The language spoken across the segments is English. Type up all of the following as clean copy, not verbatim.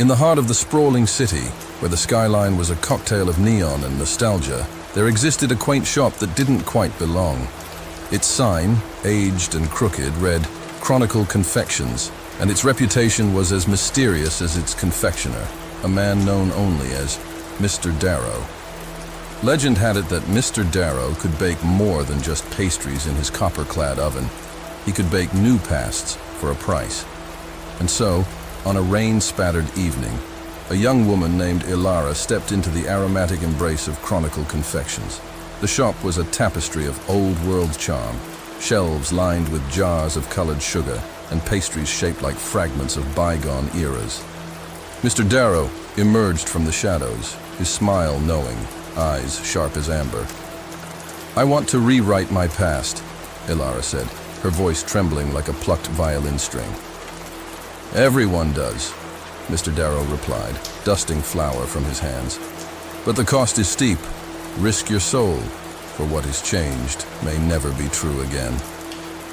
In the heart of the sprawling city, where the skyline was a cocktail of neon and nostalgia, there existed a quaint shop that didn't quite belong. Its sign, aged and crooked, read Chronicle Confections, and its reputation was as mysterious as its confectioner, a man known only as Mr. Darrow. Legend had it that Mr. Darrow could bake more than just pastries in his copper-clad oven. He could bake new pasts for a price. And so, on a rain-spattered evening, a young woman named Ilara stepped into the aromatic embrace of Chronicle Confections. The shop was a tapestry of old-world charm, shelves lined with jars of colored sugar and pastries shaped like fragments of bygone eras. Mr. Darrow emerged from the shadows, his smile knowing, eyes sharp as amber. "I want to rewrite my past," Ilara said, her voice trembling like a plucked violin string. "Everyone does," Mr. Darrow replied, dusting flour from his hands. "But the cost is steep. Risk your soul, for what is changed may never be true again."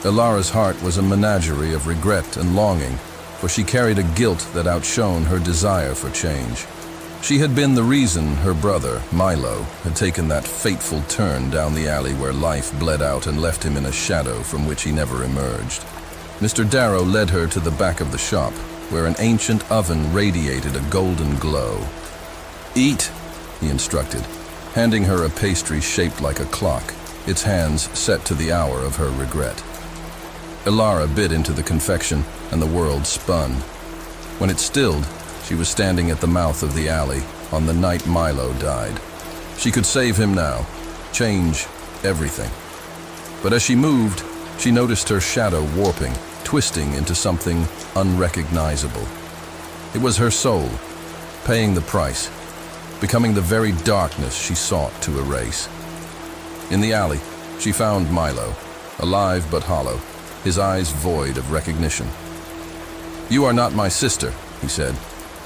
Ilara's heart was a menagerie of regret and longing, for she carried a guilt that outshone her desire for change. She had been the reason her brother, Milo, had taken that fateful turn down the alley where life bled out and left him in a shadow from which he never emerged. Mr. Darrow led her to the back of the shop, where an ancient oven radiated a golden glow. "Eat," he instructed, handing her a pastry shaped like a clock, its hands set to the hour of her regret. Ilara bit into the confection, and the world spun. When it stilled, she was standing at the mouth of the alley on the night Milo died. She could save him now, change everything. But as she moved, she noticed her shadow warping, twisting into something unrecognizable. It was her soul, paying the price, becoming the very darkness she sought to erase. In the alley, she found Milo, alive but hollow, his eyes void of recognition. "You are not my sister," he said,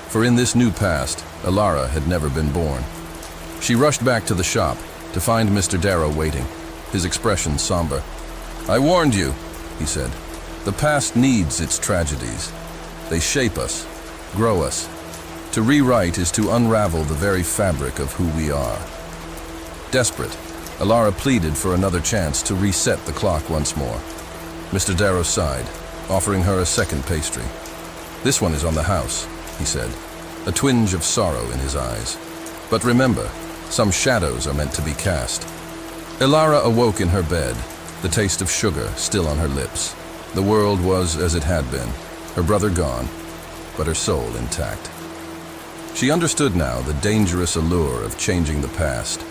for in this new past, Ilara had never been born. She rushed back to the shop to find Mr. Darrow waiting, his expression somber. "I warned you," he said. "The past needs its tragedies. They shape us, grow us. To rewrite is to unravel the very fabric of who we are." Desperate, Ilara pleaded for another chance to reset the clock once more. Mr. Darrow sighed, offering her a second pastry. "This one is on the house," he said, a twinge of sorrow in his eyes. "But remember, some shadows are meant to be cast." Ilara awoke in her bed, the taste of sugar still on her lips. The world was as it had been, her brother gone, but her soul intact. She understood now the dangerous allure of changing the past.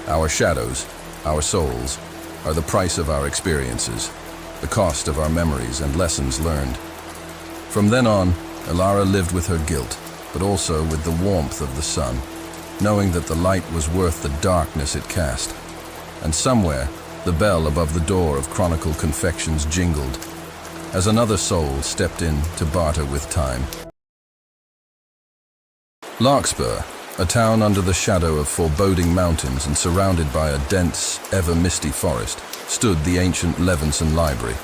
Our shadows, our souls, are the price of our experiences, the cost of our memories and lessons learned. From then on, Ilara lived with her guilt, but also with the warmth of the sun, knowing that the light was worth the darkness it cast. And somewhere, the bell above the door of Chronicle Confections jingled, as another soul stepped in to barter with time. Larkspur, a town under the shadow of foreboding mountains and surrounded by a dense, ever-misty forest, stood the ancient Levinson Library.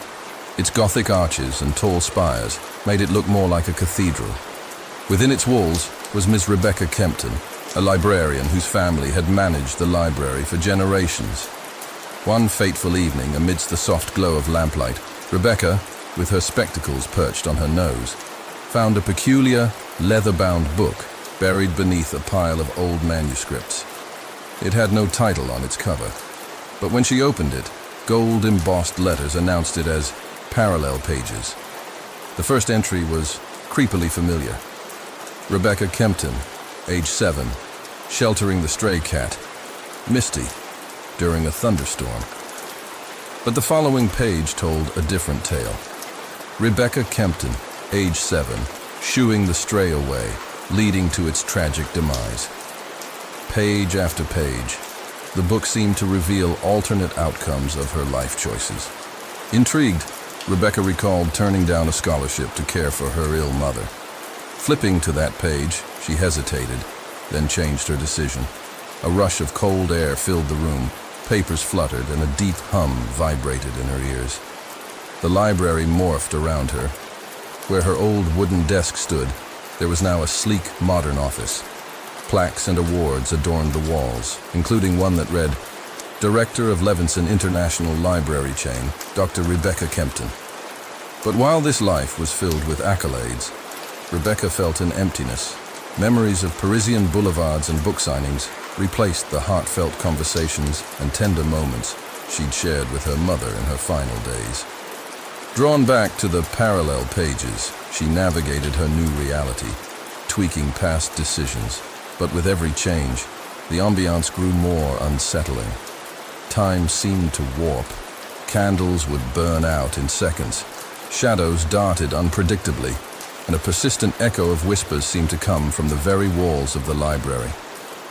Its Gothic arches and tall spires made it look more like a cathedral. Within its walls was Miss Rebecca Kempton, a librarian whose family had managed the library for generations. One fateful evening, amidst the soft glow of lamplight, Rebecca, with her spectacles perched on her nose, found a peculiar, leather-bound book buried beneath a pile of old manuscripts. It had no title on its cover, but when she opened it, gold-embossed letters announced it as Parallel Pages. The first entry was creepily familiar. Rebecca Kempton, age 7, sheltering the stray cat, Misty, during a thunderstorm. But the following page told a different tale. Rebecca Kempton, age 7, shooing the stray away, leading to its tragic demise. Page after page, the book seemed to reveal alternate outcomes of her life choices. Intrigued, Rebecca recalled turning down a scholarship to care for her ill mother. Flipping to that page, she hesitated, then changed her decision. A rush of cold air filled the room, papers fluttered, and a deep hum vibrated in her ears. The library morphed around her. Where her old wooden desk stood, There was now a sleek, modern office. Plaques and awards adorned the walls, including one that read, Director of Levinson International Library Chain, Dr. Rebecca Kempton. But while this life was filled with accolades, Rebecca felt an emptiness. Memories of Parisian boulevards and book signings replaced the heartfelt conversations and tender moments she'd shared with her mother in her final days. Drawn back to the parallel pages, she navigated her new reality, tweaking past decisions. But with every change, the ambiance grew more unsettling. Time seemed to warp. Candles would burn out in seconds. Shadows darted unpredictably, and a persistent echo of whispers seemed to come from the very walls of the library.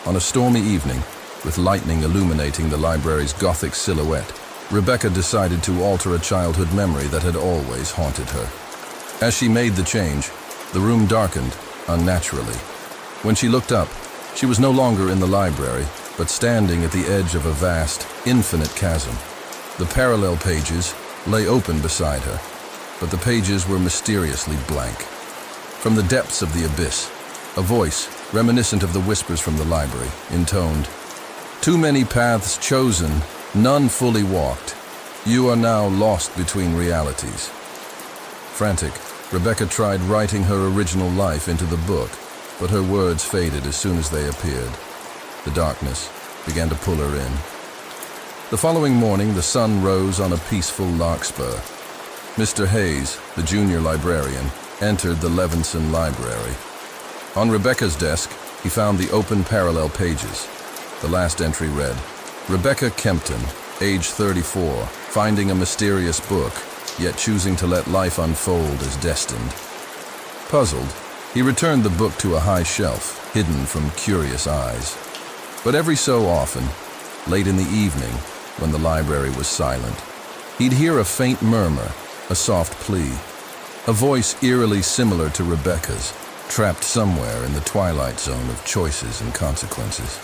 On a stormy evening, with lightning illuminating the library's Gothic silhouette, Rebecca decided to alter a childhood memory that had always haunted her. As she made the change, the room darkened unnaturally. When she looked up, she was no longer in the library, but standing at the edge of a vast, infinite chasm. The parallel pages lay open beside her, but the pages were mysteriously blank. From the depths of the abyss, a voice, reminiscent of the whispers from the library, intoned, "Too many paths chosen, none fully walked. You are now lost between realities." Frantic, Rebecca tried writing her original life into the book, but her words faded as soon as they appeared. The darkness began to pull her in. The following morning, the sun rose on a peaceful larkspur. Mr. Hayes, the junior librarian, entered the Levinson Library. On Rebecca's desk, he found the open parallel pages. The last entry read, Rebecca Kempton, age 34, finding a mysterious book, yet choosing to let life unfold as destined. Puzzled, he returned the book to a high shelf, hidden from curious eyes. But every so often, late in the evening, when the library was silent, he'd hear a faint murmur, a soft plea, a voice eerily similar to Rebecca's, trapped somewhere in the twilight zone of choices and consequences.